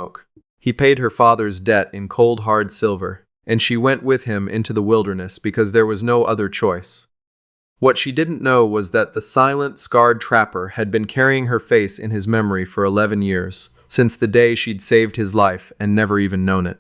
Oak. He paid her father's debt in cold hard silver, and she went with him into the wilderness because there was no other choice. What she didn't know was that the silent, scarred trapper had been carrying her face in his memory for 11 years, since the day she'd saved his life and never even known it.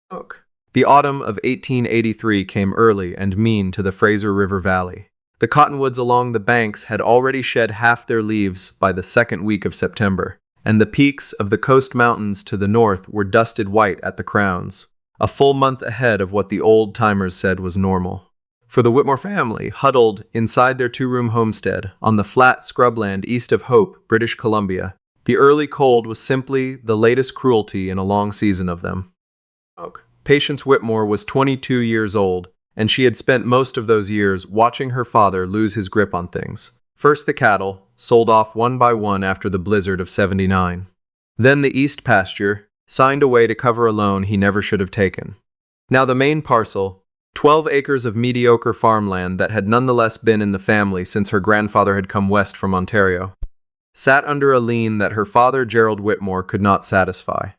Oak. The autumn of 1883 came early and mean to the Fraser River Valley. The cottonwoods along the banks had already shed half their leaves by the second week of September, and the peaks of the coast mountains to the north were dusted white at the crowns, a full month ahead of what the old-timers said was normal. For the Whitmore family, huddled inside their two-room homestead on the flat scrubland east of Hope, British Columbia, the early cold was simply the latest cruelty in a long season of them. Patience Whitmore was 22 years old, and she had spent most of those years watching her father lose his grip on things. First the cattle, sold off one by one after the blizzard of '79. Then the east pasture, signed away to cover a loan he never should have taken. Now the main parcel, 12 acres of mediocre farmland that had nonetheless been in the family since her grandfather had come west from Ontario, sat under a lien that her father Gerald Whitmore could not satisfy.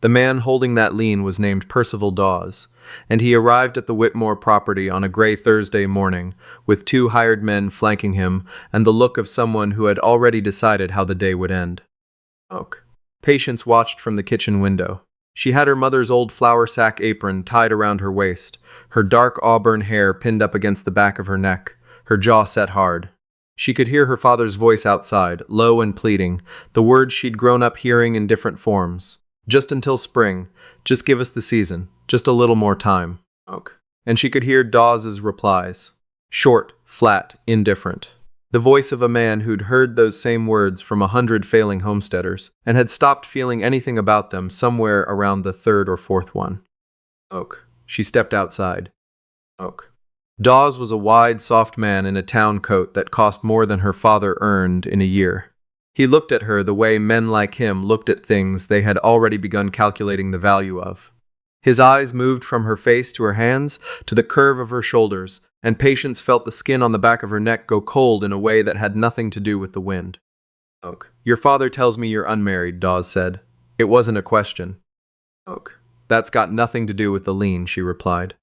The man holding that lien was named Percival Dawes, and he arrived at the Whitmore property on a gray Thursday morning, with 2 hired men flanking him and the look of someone who had already decided how the day would end. Patience watched from the kitchen window. She had her mother's old flour sack apron tied around her waist, her dark auburn hair pinned up against the back of her neck, her jaw set hard. She could hear her father's voice outside, low and pleading, the words she'd grown up hearing in different forms. Just until spring. Just give us the season. Just a little more time. And she could hear Dawes's replies. Short, flat, indifferent. The voice of a man who'd heard those same words from 100 failing homesteaders, and had stopped feeling anything about them somewhere around the 3rd or 4th one. She stepped outside. Dawes was a wide, soft man in a town coat that cost more than her father earned in a year. He looked at her the way men like him looked at things they had already begun calculating the value of. His eyes moved from her face to her hands, to the curve of her shoulders, and Patience felt the skin on the back of her neck go cold in a way that had nothing to do with the wind. Your father tells me you're unmarried, Dawes said. It wasn't a question. That's got nothing to do with the lien, she replied.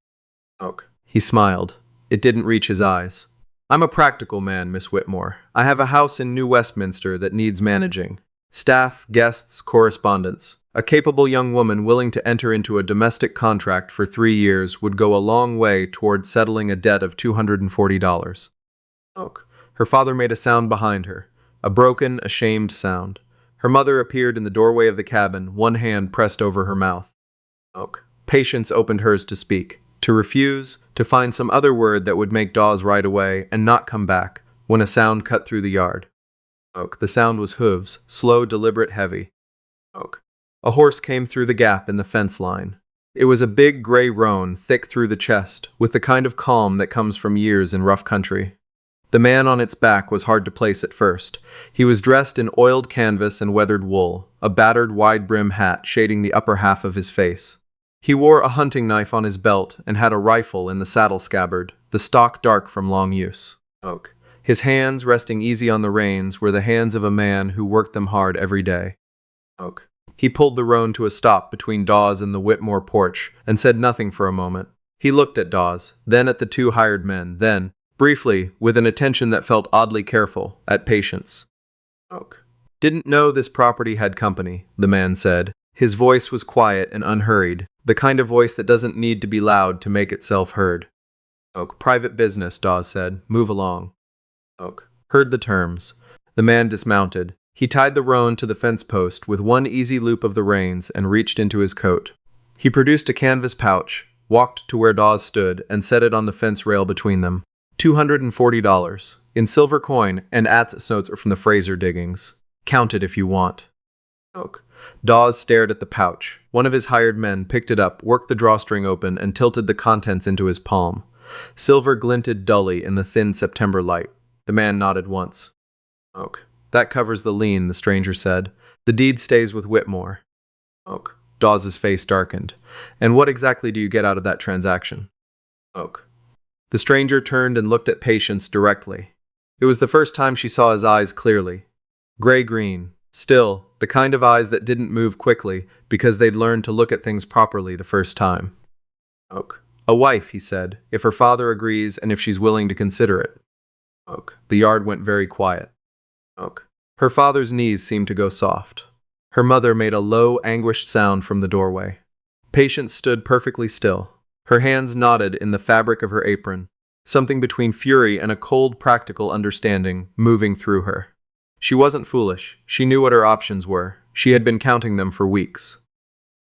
He smiled. It didn't reach his eyes. I'm a practical man, Miss Whitmore. I have a house in New Westminster that needs managing. Staff, guests, correspondence. A capable young woman willing to enter into a domestic contract for 3 years would go a long way toward settling a debt of $240. Her father made a sound behind her, a broken, ashamed sound. Her mother appeared in the doorway of the cabin, one hand pressed over her mouth. Patience opened hers to speak. To refuse, to find some other word that would make Dawes ride away and not come back, when a sound cut through the yard. The sound was hooves, slow, deliberate, heavy. A horse came through the gap in the fence line. It was a big gray roan, thick through the chest, with the kind of calm that comes from years in rough country. The man on its back was hard to place at first. He was dressed in oiled canvas and weathered wool, a battered wide-brim hat shading the upper half of his face. He wore a hunting knife on his belt and had a rifle in the saddle scabbard, the stock dark from long use. His hands, resting easy on the reins, were the hands of a man who worked them hard every day. He pulled the roan to a stop between Dawes and the Whitmore porch and said nothing for a moment. He looked at Dawes, then at the 2 hired men, then, briefly, with an attention that felt oddly careful, at Patience. Didn't know this property had company, the man said. His voice was quiet and unhurried, the kind of voice that doesn't need to be loud to make itself heard. Private business, Dawes said. Move along. Heard the terms. The man dismounted. He tied the roan to the fence post with one easy loop of the reins and reached into his coat. He produced a canvas pouch, walked to where Dawes stood, and set it on the fence rail between them. $240, in silver coin and access notes from the Fraser diggings. Count it if you want. Dawes stared at the pouch. One of his hired men picked it up, worked the drawstring open, and tilted the contents into his palm. Silver glinted dully in the thin September light. The man nodded once. That covers the lien, the stranger said. The deed stays with Whitmore. Dawes's face darkened. And what exactly do you get out of that transaction? The stranger turned and looked at Patience directly. It was the first time she saw his eyes clearly. Gray-green. Still, the kind of eyes that didn't move quickly because they'd learned to look at things properly the first time. Oak. A wife, he said, if her father agrees and if she's willing to consider it. Oak. The yard went very quiet. Oak. Her father's knees seemed to go soft. Her mother made a low, anguished sound from the doorway. Patience stood perfectly still. Her hands knotted in the fabric of her apron, something between fury and a cold, practical understanding moving through her. She wasn't foolish. She knew what her options were. She had been counting them for weeks.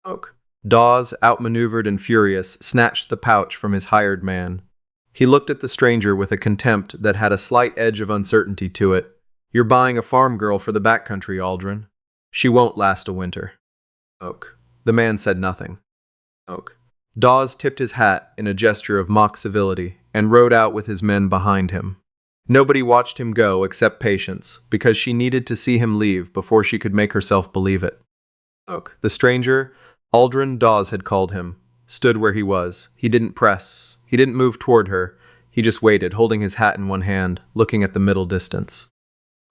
Oak. Dawes, outmaneuvered and furious, snatched the pouch from his hired man. He looked at the stranger with a contempt that had a slight edge of uncertainty to it. You're buying a farm girl for the backcountry, Aldrin. She won't last a winter. Oak. The man said nothing. Oak. Dawes tipped his hat in a gesture of mock civility and rode out with his men behind him. Nobody watched him go except Patience, because she needed to see him leave before she could make herself believe it. Oak. The stranger, Aldrin Dawes had called him, stood where he was. He didn't press. He didn't move toward her. He just waited, holding his hat in one hand, looking at the middle distance.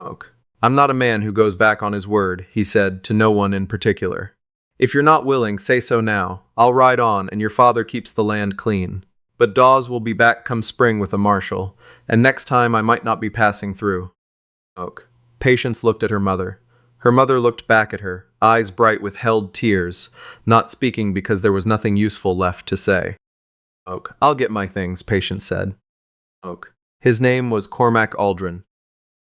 Oak. I'm not a man who goes back on his word, he said, to no one in particular. If you're not willing, say so now. I'll ride on, and your father keeps the land clean. But Dawes will be back come spring with a marshal, and next time I might not be passing through. Oak. Patience looked at her mother. Her mother looked back at her, eyes bright with held tears, not speaking because there was nothing useful left to say. Oak. I'll get my things, Patience said. Oak. His name was Cormac Aldrin.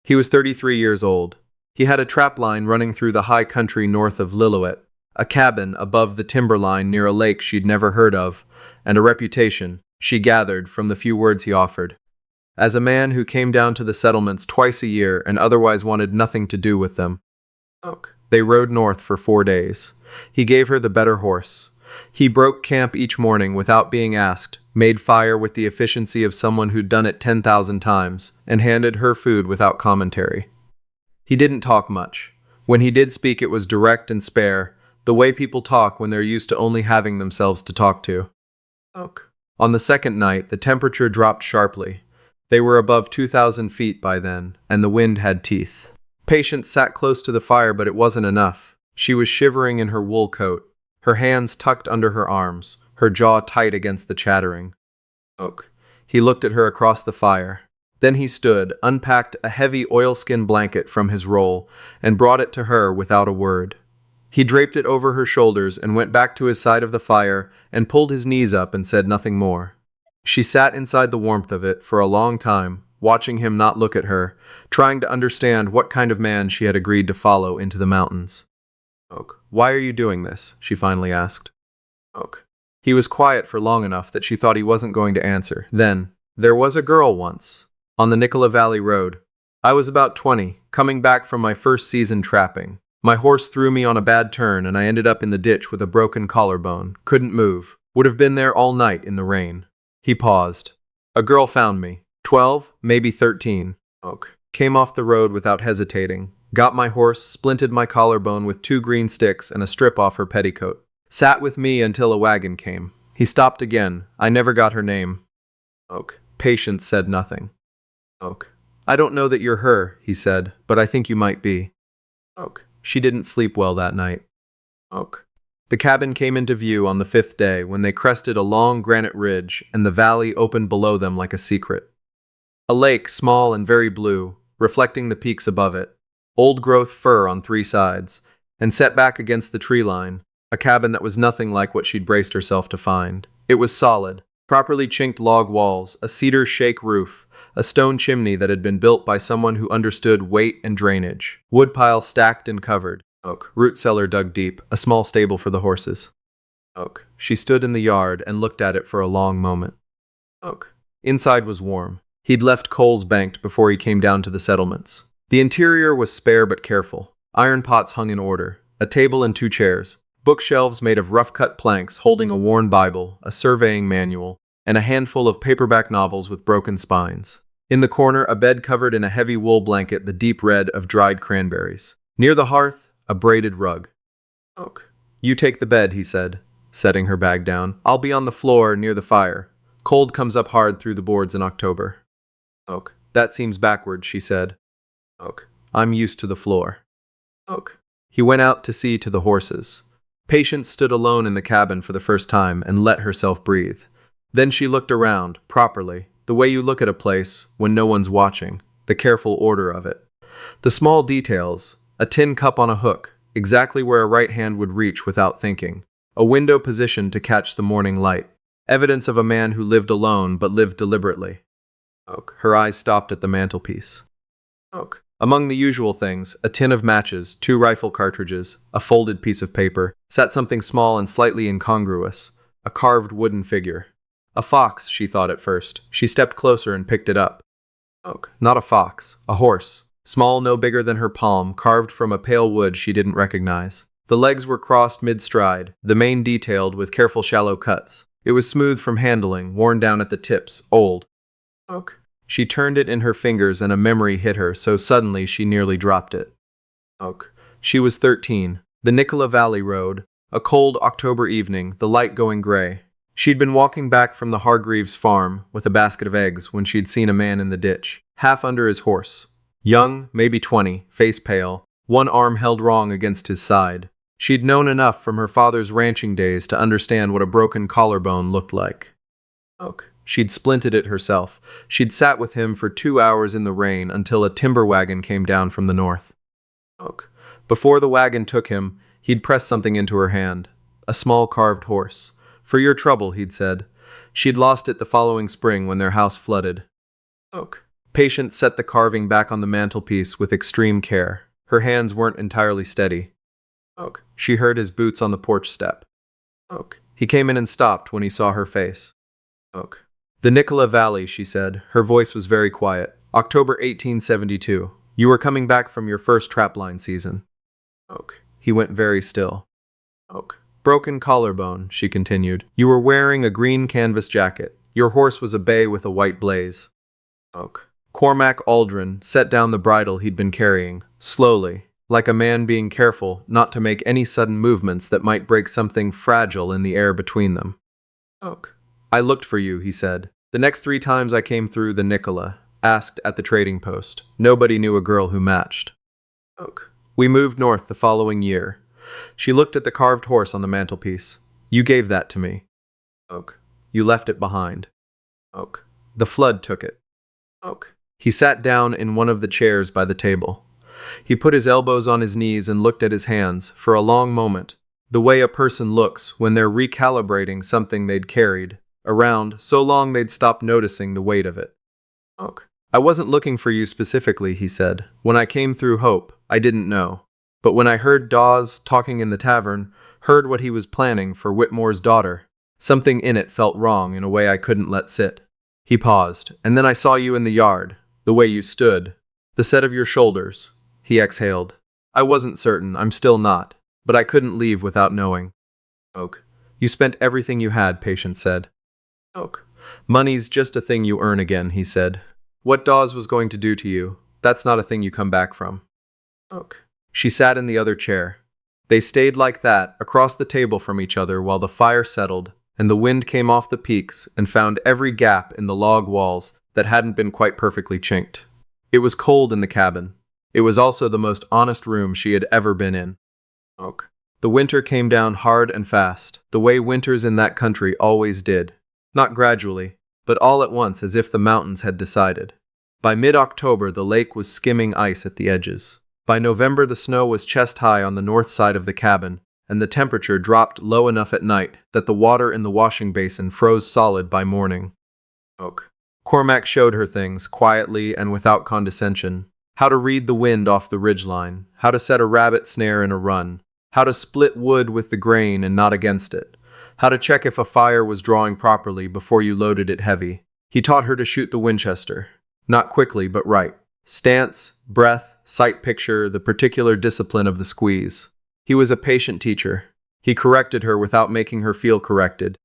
He was 33 years old. He had a trap line running through the high country north of Lillooet, a cabin above the timberline near a lake she'd never heard of, and a reputation, she gathered from the few words he offered, as a man who came down to the settlements twice a year and otherwise wanted nothing to do with them. Oak. They rode north for 4 days. He gave her the better horse. He broke camp each morning without being asked, made fire with the efficiency of someone who'd done it 10,000 times, and handed her food without commentary. He didn't talk much. When he did speak, it was direct and spare, the way people talk when they're used to only having themselves to talk to. Oak. On the second night, the temperature dropped sharply. They were above 2,000 feet by then, and the wind had teeth. Patience sat close to the fire, but it wasn't enough. She was shivering in her wool coat, her hands tucked under her arms, her jaw tight against the chattering. Oak. He looked at her across the fire. Then he stood, unpacked a heavy oilskin blanket from his roll, and brought it to her without a word. He draped it over her shoulders and went back to his side of the fire and pulled his knees up and said nothing more. She sat inside the warmth of it for a long time, watching him not look at her, trying to understand what kind of man she had agreed to follow into the mountains. Oak. Why are you doing this? She finally asked. Oak. He was quiet for long enough that she thought he wasn't going to answer. Then, there was a girl once, on the Nicola Valley Road. I was about 20, coming back from my first season trapping. My horse threw me on a bad turn and I ended up in the ditch with a broken collarbone. Couldn't move. Would have been there all night in the rain. He paused. A girl found me. 12, maybe 13. Oak. Came off the road without hesitating. Got my horse, splinted my collarbone with 2 green sticks and a strip off her petticoat. Sat with me until a wagon came. He stopped again. I never got her name. Oak. Patience said nothing. Oak. I don't know that you're her, he said, but I think you might be. Oak. She didn't sleep well that night. Oak. The cabin came into view on the 5th day when they crested a long granite ridge and the valley opened below them like a secret. A lake, small and very blue, reflecting the peaks above it, old-growth fir on 3 sides, and set back against the tree line, a cabin that was nothing like what she'd braced herself to find. It was solid, properly chinked log walls, a cedar shake roof, a stone chimney that had been built by someone who understood weight and drainage, woodpile stacked and covered. Oak. Root cellar dug deep, a small stable for the horses. Oak. She stood in the yard and looked at it for a long moment. Oak. Inside was warm. He'd left coals banked before he came down to the settlements. The interior was spare but careful. Iron pots hung in order, a table and 2 chairs, bookshelves made of rough-cut planks holding a worn Bible, a surveying manual, and a handful of paperback novels with broken spines. In the corner, a bed covered in a heavy wool blanket the deep red of dried cranberries. Near the hearth, a braided rug. Oak. You take the bed, he said, setting her bag down. I'll be on the floor near the fire. Cold comes up hard through the boards in October. Oak. That seems backward, she said. Oak. I'm used to the floor. Oak. He went out to see to the horses. Patience stood alone in the cabin for the first time and let herself breathe. Then she looked around, properly, the way you look at a place when no one's watching, the careful order of it. The small details, a tin cup on a hook, exactly where a right hand would reach without thinking, a window positioned to catch the morning light, evidence of a man who lived alone but lived deliberately. Her eyes stopped at the mantelpiece. Among the usual things, a tin of matches, 2 rifle cartridges, a folded piece of paper, sat something small and slightly incongruous, a carved wooden figure. A fox, she thought at first. She stepped closer and picked it up. Not a fox, a horse, small no bigger than her palm, carved from a pale wood she didn't recognize. The legs were crossed mid-stride, the mane detailed with careful shallow cuts. It was smooth from handling, worn down at the tips, old. She turned it in her fingers and a memory hit her so suddenly she nearly dropped it. She was 13. The Nicola Valley Road, a cold October evening, the light going gray. She'd been walking back from the Hargreaves farm with a basket of eggs when she'd seen a man in the ditch, half under his horse. Young, maybe 20, face pale, one arm held wrong against his side. She'd known enough from her father's ranching days to understand what a broken collarbone looked like. She'd splinted it herself. She'd sat with him for 2 hours in the rain until a timber wagon came down from the north. Before the wagon took him, he'd pressed something into her hand, a small carved horse. For your trouble, he'd said. She'd lost it the following spring when their house flooded. Patience set the carving back on the mantelpiece with extreme care. Her hands weren't entirely steady. She heard his boots on the porch step. He came in and stopped when he saw her face. The Nicola Valley, she said. Her voice was very quiet. October 1872. You were coming back from your first trapline season. He went very still. Broken collarbone, she continued. You were wearing a green canvas jacket. Your horse was a bay with a white blaze. Cormac Aldrin set down the bridle he'd been carrying, slowly, like a man being careful not to make any sudden movements that might break something fragile in the air between them. I looked for you, he said. The next 3 times I came through the Nicola, asked at the trading post. Nobody knew a girl who matched. We moved north the following year. She looked at the carved horse on the mantelpiece. You gave that to me. You left it behind. The flood took it. He sat down in one of the chairs by the table. He put his elbows on his knees and looked at his hands for a long moment, the way a person looks when they're recalibrating something they'd carried around so long they'd stopped noticing the weight of it. I wasn't looking for you specifically, he said. When I came through Hope, I didn't know. But when I heard Dawes talking in the tavern, heard what he was planning for Whitmore's daughter, something in it felt wrong in a way I couldn't let sit. He paused, and then I saw you in the yard, the way you stood, the set of your shoulders. He exhaled. I wasn't certain, I'm still not, but I couldn't leave without knowing. You spent everything you had, Patience said. Money's just a thing you earn again, he said. What Dawes was going to do to you, that's not a thing you come back from. She sat in the other chair. They stayed like that, across the table from each other while the fire settled and the wind came off the peaks and found every gap in the log walls that hadn't been quite perfectly chinked. It was cold in the cabin. It was also the most honest room she had ever been in. The winter came down hard and fast, the way winters in that country always did. Not gradually, but all at once as if the mountains had decided. By mid-October the lake was skimming ice at the edges. By November the snow was chest-high on the north side of the cabin, and the temperature dropped low enough at night that the water in the washing basin froze solid by morning. Cormac showed her things, quietly and without condescension. How to read the wind off the ridgeline, how to set a rabbit snare in a run, how to split wood with the grain and not against it, how to check if a fire was drawing properly before you loaded it heavy. He taught her to shoot the Winchester. Not quickly, but right. Stance, breath, sight picture, the particular discipline of the squeeze. He was a patient teacher. He corrected her without making her feel corrected.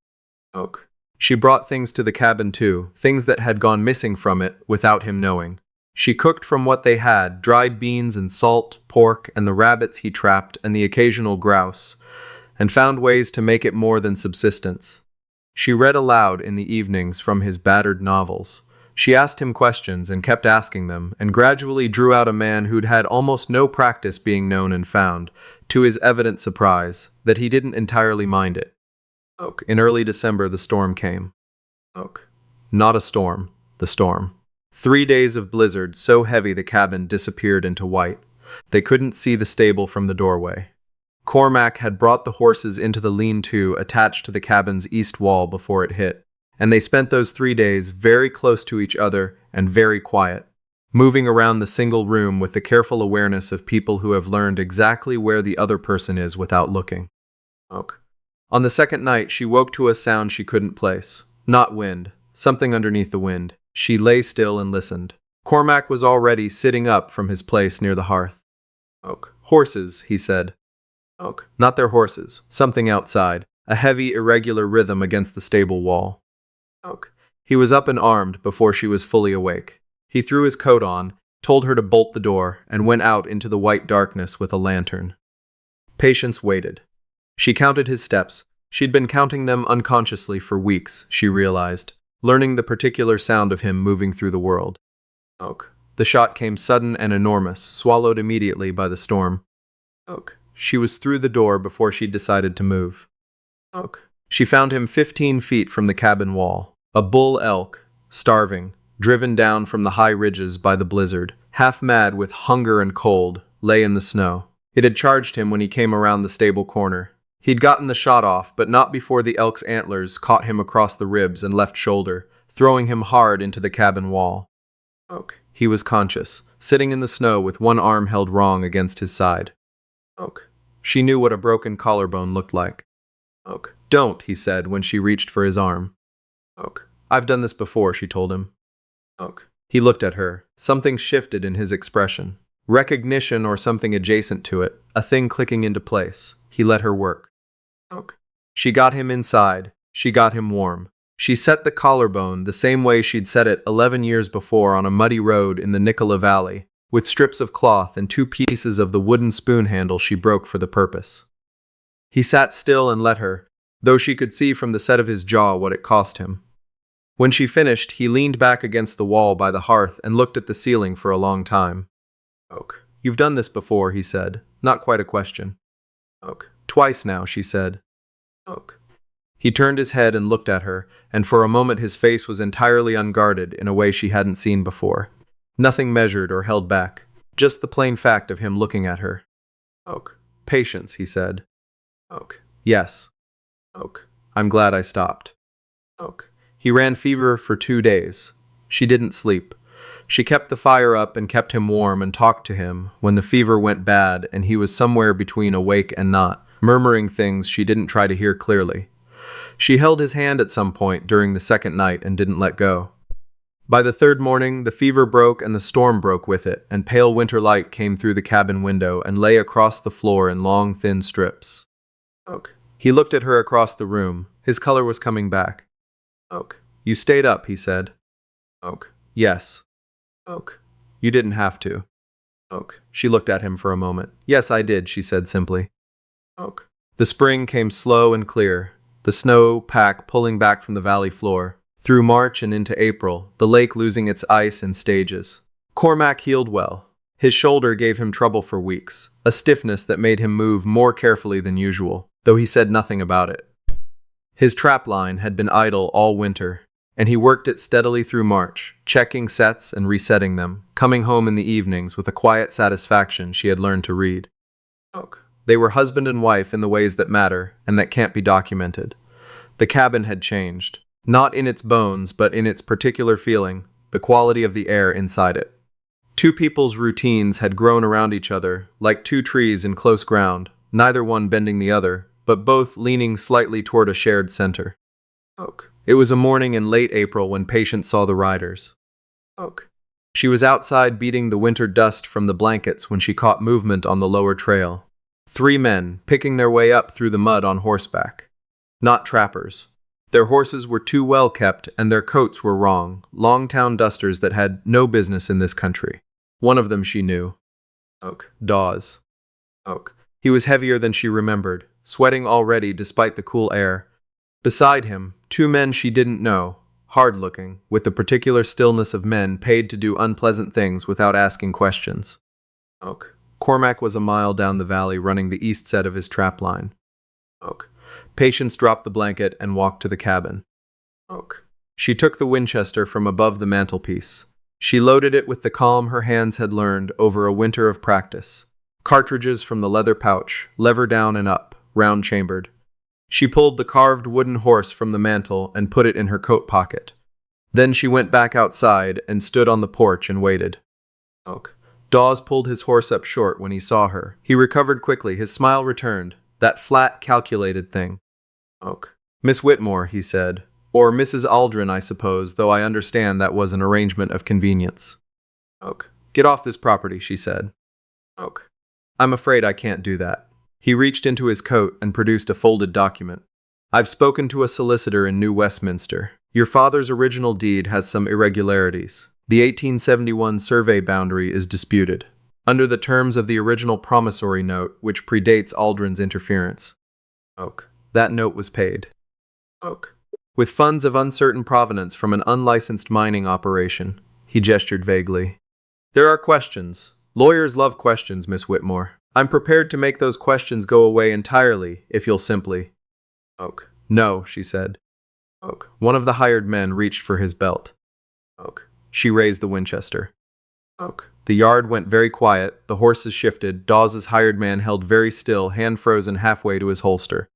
She brought things to the cabin too, things that had gone missing from it without him knowing. She cooked from what they had, dried beans and salt, pork, and the rabbits he trapped, and the occasional grouse, and found ways to make it more than subsistence. She read aloud in the evenings from his battered novels, She asked him questions and kept asking them, and gradually drew out a man who'd had almost no practice being known and found, to his evident surprise, that he didn't entirely mind it. In early December, the storm came. Not a storm, the storm. 3 days of blizzard so heavy the cabin disappeared into white. They couldn't see the stable from the doorway. Cormac had brought the horses into the lean-to attached to the cabin's east wall before it hit, and they spent those 3 days very close to each other and very quiet, moving around the single room with the careful awareness of people who have learned exactly where the other person is without looking. On the second night, she woke to a sound she couldn't place. Not wind, something underneath the wind. She lay still and listened. Cormac was already sitting up from his place near the hearth. Horses, he said. Not their horses, something outside, a heavy, irregular rhythm against the stable wall. He was up and armed before she was fully awake. He threw his coat on, told her to bolt the door, and went out into the white darkness with a lantern. Patience waited. She counted his steps. She'd been counting them unconsciously for weeks, she realized, learning the particular sound of him moving through the world. The shot came sudden and enormous, swallowed immediately by the storm. She was through the door before she'd decided to move. She found him 15 feet from the cabin wall. A bull elk, starving, driven down from the high ridges by the blizzard, half mad with hunger and cold, lay in the snow. It had charged him when he came around the stable corner. He'd gotten the shot off, but not before the elk's antlers caught him across the ribs and left shoulder, throwing him hard into the cabin wall. He was conscious, sitting in the snow with one arm held wrong against his side. She knew what a broken collarbone looked like. Don't, he said when she reached for his arm. I've done this before, she told him. He looked at her. Something shifted in his expression. Recognition or something adjacent to it, a thing clicking into place. He let her work. She got him inside. She got him warm. She set the collarbone the same way she'd set it 11 years before on a muddy road in the Nicola Valley, with strips of cloth and 2 pieces of the wooden spoon handle she broke for the purpose. He sat still and let her, though she could see from the set of his jaw what it cost him. When she finished, he leaned back against the wall by the hearth and looked at the ceiling for a long time. You've done this before, he said, not quite a question. Twice now, she said. He turned his head and looked at her, and for a moment his face was entirely unguarded in a way she hadn't seen before. Nothing measured or held back, just the plain fact of him looking at her. Patience, he said. Yes. I'm glad I stopped. He ran fever for 2 days. She didn't sleep. She kept the fire up and kept him warm and talked to him when the fever went bad and he was somewhere between awake and not, murmuring things she didn't try to hear clearly. She held his hand at some point during the second night and didn't let go. By the third morning, the fever broke and the storm broke with it, and pale winter light came through the cabin window and lay across the floor in long, thin strips. He looked at her across the room. His color was coming back. You stayed up, he said. Yes. You didn't have to. She looked at him for a moment. Yes, I did, she said simply. The spring came slow and clear, the snow pack pulling back from the valley floor. Through March and into April, the lake losing its ice in stages. Cormac healed well. His shoulder gave him trouble for weeks, a stiffness that made him move more carefully than usual, though he said nothing about it. His trapline had been idle all winter, and he worked it steadily through March, checking sets and resetting them, coming home in the evenings with a quiet satisfaction she had learned to read. They were husband and wife in the ways that matter and that can't be documented. The cabin had changed, not in its bones but in its particular feeling, the quality of the air inside it. 2 people's routines had grown around each other, like 2 trees in close ground, neither one bending the other, but both leaning slightly toward a shared center. It was a morning in late April when Patience saw the riders. She was outside beating the winter dust from the blankets when she caught movement on the lower trail. 3 men, picking their way up through the mud on horseback. Not trappers. Their horses were too well kept and their coats were wrong, long town dusters that had no business in this country. One of them she knew. Dawes. He was heavier than she remembered, sweating already despite the cool air. Beside him, 2 men she didn't know, hard-looking, with the particular stillness of men paid to do unpleasant things without asking questions. Oak. Cormac was a mile down the valley running the east set of his trap line. Oak. Patience dropped the blanket and walked to the cabin. Oak. She took the Winchester from above the mantelpiece. She loaded it with the calm her hands had learned over a winter of practice. Cartridges from the leather pouch, lever down and up, round-chambered. She pulled the carved wooden horse from the mantel and put it in her coat pocket. Then she went back outside and stood on the porch and waited. Oak. Dawes pulled his horse up short when he saw her. He recovered quickly, his smile returned. That flat, calculated thing. Oak. Miss Whitmore, he said. Or Mrs. Aldrin, I suppose, though I understand that was an arrangement of convenience. Oak. Get off this property, she said. Oak. I'm afraid I can't do that. He reached into his coat and produced a folded document. I've spoken to a solicitor in New Westminster. Your father's original deed has some irregularities. The 1871 survey boundary is disputed, under the terms of the original promissory note, which predates Aldrin's interference. Oak. That note was paid. Oak. With funds of uncertain provenance from an unlicensed mining operation. He gestured vaguely. There are questions. Lawyers love questions, Miss Whitmore. I'm prepared to make those questions go away entirely, if you'll simply... Oak. No, she said. Oak. One of the hired men reached for his belt. Oak. She raised the Winchester. Oak. The yard went very quiet, the horses shifted, Dawes's hired man held very still, hand frozen halfway to his holster.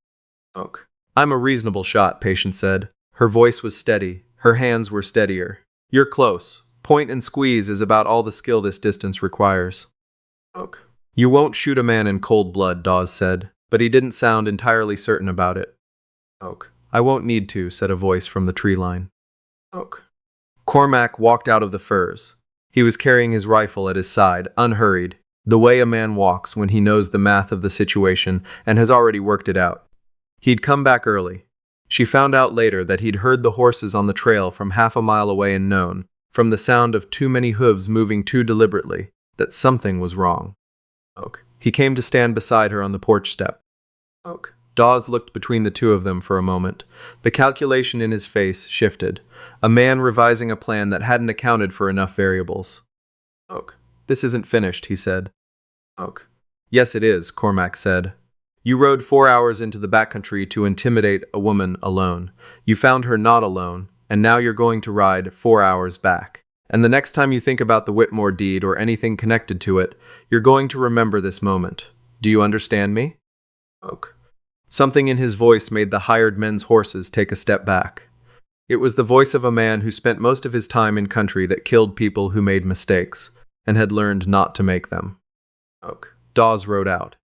Oak. I'm a reasonable shot, Patience said. Her voice was steady, her hands were steadier. You're close. Point and squeeze is about all the skill this distance requires. Oak. You won't shoot a man in cold blood, Dawes said, but he didn't sound entirely certain about it. Oak. I won't need to, said a voice from the tree line. Oak. Cormac walked out of the firs. He was carrying his rifle at his side, unhurried, the way a man walks when he knows the math of the situation and has already worked it out. He'd come back early. She found out later that he'd heard the horses on the trail from half a mile away and known, from the sound of too many hooves moving too deliberately, that something was wrong. Oak. He came to stand beside her on the porch step. Oak. Dawes looked between the two of them for a moment. The calculation in his face shifted. A man revising a plan that hadn't accounted for enough variables. Oak. This isn't finished, he said. Oak. Yes, it is, Cormac said. You rode 4 hours into the backcountry to intimidate a woman alone. You found her not alone, and now you're going to ride 4 hours back. And the next time you think about the Whitmore deed or anything connected to it, you're going to remember this moment. Do you understand me? Oak. Something in his voice made the hired men's horses take a step back. It was the voice of a man who spent most of his time in country that killed people who made mistakes, and had learned not to make them. Oak. Dawes rode out.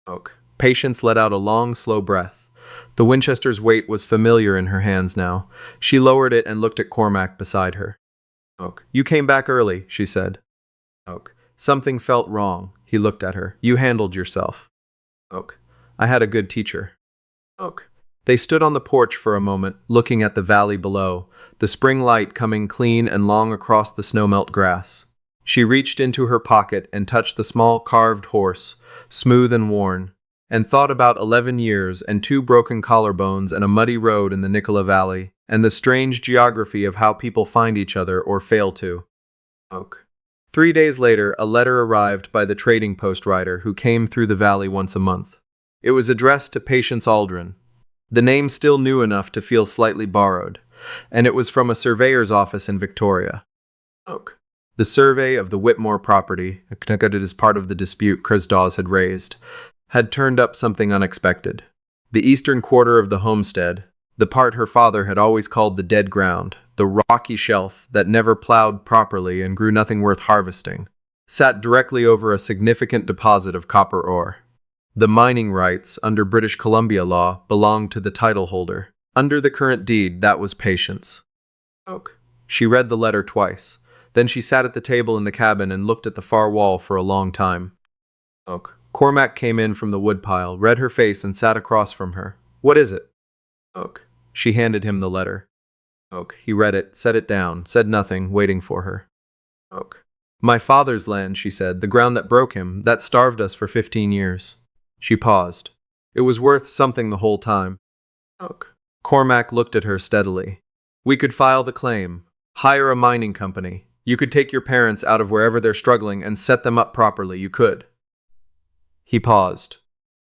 Oak. Patience let out a long, slow breath. The Winchester's weight was familiar in her hands now. She lowered it and looked at Cormac beside her. Oak. You came back early, she said. Oak. Something felt wrong. He looked at her. You handled yourself. Oak. I had a good teacher. Oak. They stood on the porch for a moment, looking at the valley below, the spring light coming clean and long across the snowmelt grass. She reached into her pocket and touched the small carved horse, smooth and worn, and thought about 11 years and 2 broken collarbones and a muddy road in the Nicola Valley, and the strange geography of how people find each other or fail to. Oak. 3 days later, a letter arrived by the trading post rider who came through the valley once a month. It was addressed to Patience Aldrin. The name still new enough to feel slightly borrowed, and it was from a surveyor's office in Victoria. Oak. The survey of the Whitmore property, connected as part of the dispute Chris Dawes had raised, had turned up something unexpected. The eastern quarter of the homestead, the part her father had always called the dead ground, the rocky shelf that never plowed properly and grew nothing worth harvesting, sat directly over a significant deposit of copper ore. The mining rights, under British Columbia law, belonged to the title holder. Under the current deed, that was Patience. Oak. She read the letter twice. Then she sat at the table in the cabin and looked at the far wall for a long time. Oak. Cormac came in from the woodpile, read her face, and sat across from her. What is it? Oak. She handed him the letter. Oak. He read it, set it down, said nothing, waiting for her. Oak. My father's land, she said, the ground that broke him, that starved us for 15 years. She paused. It was worth something the whole time. Oak. Cormac looked at her steadily. We could file the claim. Hire a mining company. You could take your parents out of wherever they're struggling and set them up properly. You could. He paused.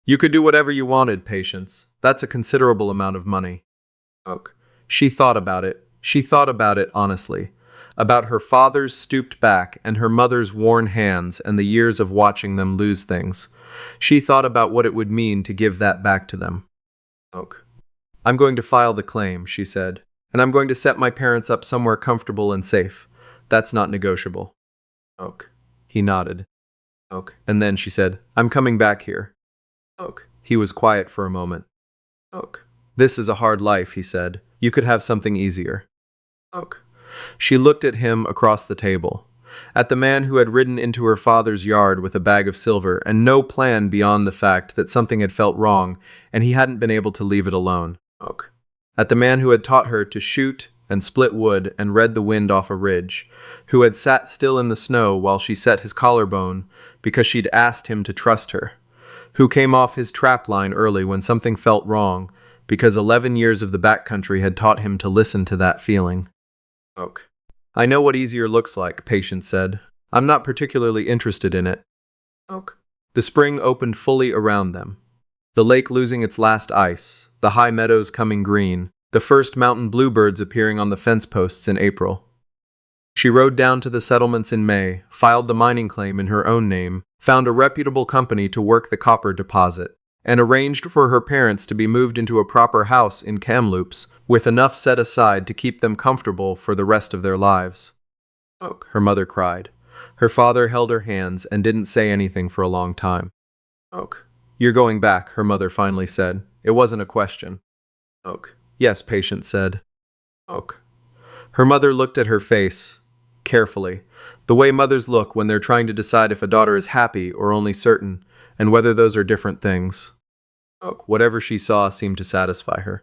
You could do whatever you wanted, Patience. That's a considerable amount of money. Oak. She thought about it. She thought about it honestly. About her father's stooped back and her mother's worn hands and the years of watching them lose things. She thought about what it would mean to give that back to them. Oak. I'm going to file the claim, she said, and I'm going to set my parents up somewhere comfortable and safe. That's not negotiable. Oak. He nodded. Oak. And then she said, I'm coming back here. Oak. He was quiet for a moment. Oak. This is a hard life, he said. You could have something easier. Oak. She looked at him across the table, at the man who had ridden into her father's yard with a bag of silver and no plan beyond the fact that something had felt wrong and he hadn't been able to leave it alone. Oak. At the man who had taught her to shoot and split wood and read the wind off a ridge, who had sat still in the snow while she set his collarbone because she'd asked him to trust her, who came off his trap line early when something felt wrong because 11 years of the backcountry had taught him to listen to that feeling. Oak. I know what easier looks like, Patience said. I'm not particularly interested in it. Oak. The spring opened fully around them. The lake losing its last ice, the high meadows coming green, the first mountain bluebirds appearing on the fence posts in April. She rode down to the settlements in May, filed the mining claim in her own name, found a reputable company to work the copper deposit, and arranged for her parents to be moved into a proper house in Kamloops, with enough set aside to keep them comfortable for the rest of their lives. Oak, her mother cried. Her father held her hands and didn't say anything for a long time. Oak. You're going back, her mother finally said. It wasn't a question. Oak. Yes, Patience said. Oak. Her mother looked at her face, carefully, the way mothers look when they're trying to decide if a daughter is happy or only certain, and whether those are different things. Oak. Whatever she saw seemed to satisfy her.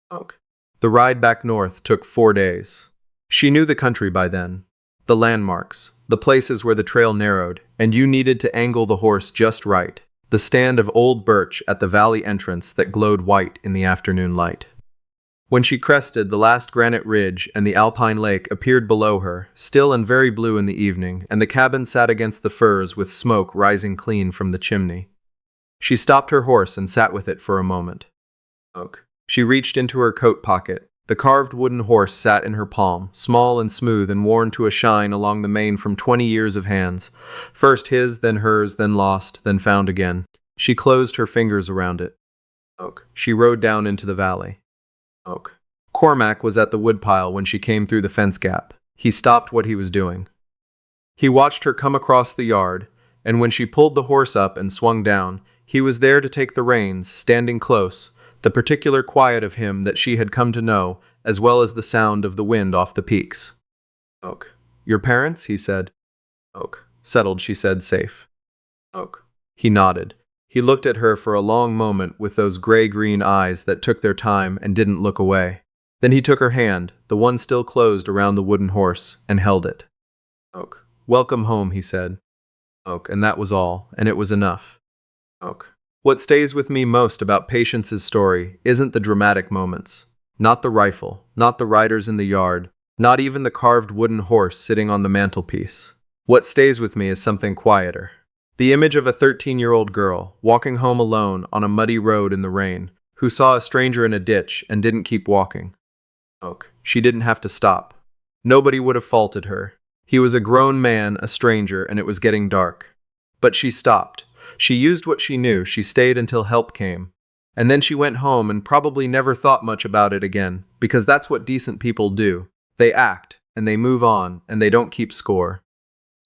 Oak. The ride back north took 4 days. She knew the country by then, the landmarks, the places where the trail narrowed, and you needed to angle the horse just right, the stand of old birch at the valley entrance that glowed white in the afternoon light. When she crested the last granite ridge and the alpine lake appeared below her, still and very blue in the evening, and the cabin sat against the firs with smoke rising clean from the chimney. She stopped her horse and sat with it for a moment. Oak. She reached into her coat pocket. The carved wooden horse sat in her palm, small and smooth and worn to a shine along the mane from 20 years of hands. First his, then hers, then lost, then found again. She closed her fingers around it. Oak. She rode down into the valley. Oak. Cormac was at the woodpile when she came through the fence gap. He stopped what he was doing. He watched her come across the yard, and when she pulled the horse up and swung down, he was there to take the reins, standing close, the particular quiet of him that she had come to know, as well as the sound of the wind off the peaks. Oak. Your parents? He said. Oak. Settled, she said, safe. Oak. He nodded. He looked at her for a long moment with those gray-green eyes that took their time and didn't look away. Then he took her hand, the one still closed around the wooden horse, and held it. Oak. Welcome home, he said. Oak. And that was all, and it was enough. Oak. What stays with me most about Patience's story isn't the dramatic moments. Not the rifle, not the riders in the yard, not even the carved wooden horse sitting on the mantelpiece. What stays with me is something quieter. The image of a 13-year-old girl, walking home alone on a muddy road in the rain, who saw a stranger in a ditch and didn't keep walking. Oak. She didn't have to stop. Nobody would have faulted her. He was a grown man, a stranger, and it was getting dark. But she stopped. She used what she knew. She stayed until help came. And then she went home and probably never thought much about it again, because that's what decent people do. They act, and they move on, and they don't keep score.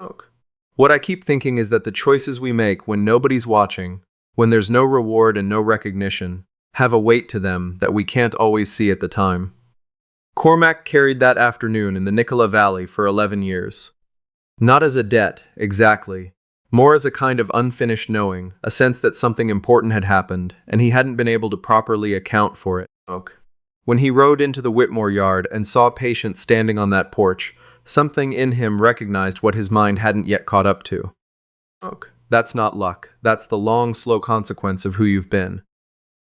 Oak. What I keep thinking is that the choices we make when nobody's watching, when there's no reward and no recognition, have a weight to them that we can't always see at the time. Cormac carried that afternoon in the Nicola Valley for 11 years. Not as a debt, exactly. More as a kind of unfinished knowing, a sense that something important had happened, and he hadn't been able to properly account for it. Oak. When he rode into the Whitmore yard and saw Patience standing on that porch, something in him recognized what his mind hadn't yet caught up to. Oak. That's not luck. That's the long, slow consequence of who you've been.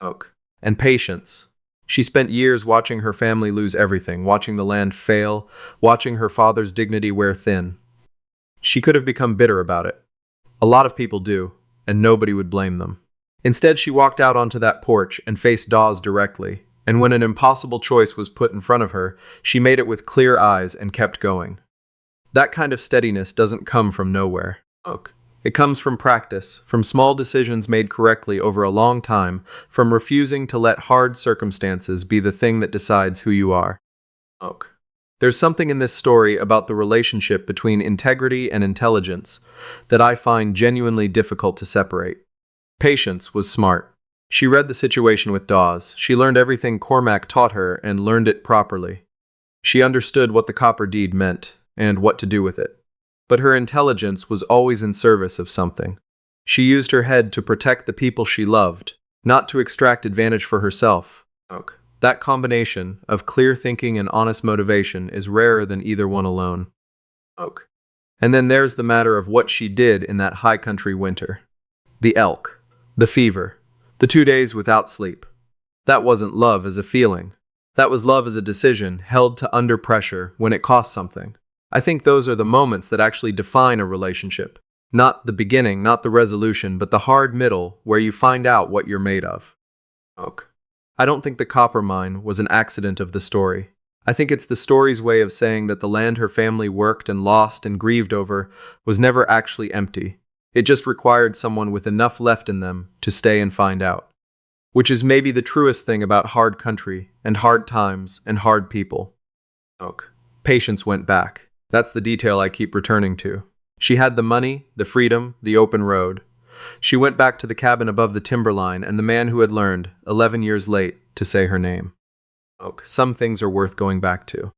Oak. And patience. She spent years watching her family lose everything, watching the land fail, watching her father's dignity wear thin. She could have become bitter about it. A lot of people do, and nobody would blame them. Instead, she walked out onto that porch and faced Dawes directly, and when an impossible choice was put in front of her, she made it with clear eyes and kept going. That kind of steadiness doesn't come from nowhere. It comes from practice, from small decisions made correctly over a long time, from refusing to let hard circumstances be the thing that decides who you are. There's something in this story about the relationship between integrity and intelligence that I find genuinely difficult to separate. Patience was smart. She read the situation with Dawes. She learned everything Cormac taught her and learned it properly. She understood what the copper deed meant and what to do with it. But her intelligence was always in service of something. She used her head to protect the people she loved, not to extract advantage for herself. That combination of clear thinking and honest motivation is rarer than either one alone. And then there's the matter of what she did in that high country winter. The elk, the fever, the 2 days without sleep. That wasn't love as a feeling. That was love as a decision held to under pressure when it cost something. I think those are the moments that actually define a relationship. Not the beginning, not the resolution, but the hard middle where you find out what you're made of. I don't think the copper mine was an accident of the story. I think it's the story's way of saying that the land her family worked and lost and grieved over was never actually empty. It just required someone with enough left in them to stay and find out. Which is maybe the truest thing about hard country and hard times and hard people. Patience went back. That's the detail I keep returning to. She had the money, the freedom, the open road. She went back to the cabin above the timberline and the man who had learned, 11 years late, to say her name. Some things are worth going back to.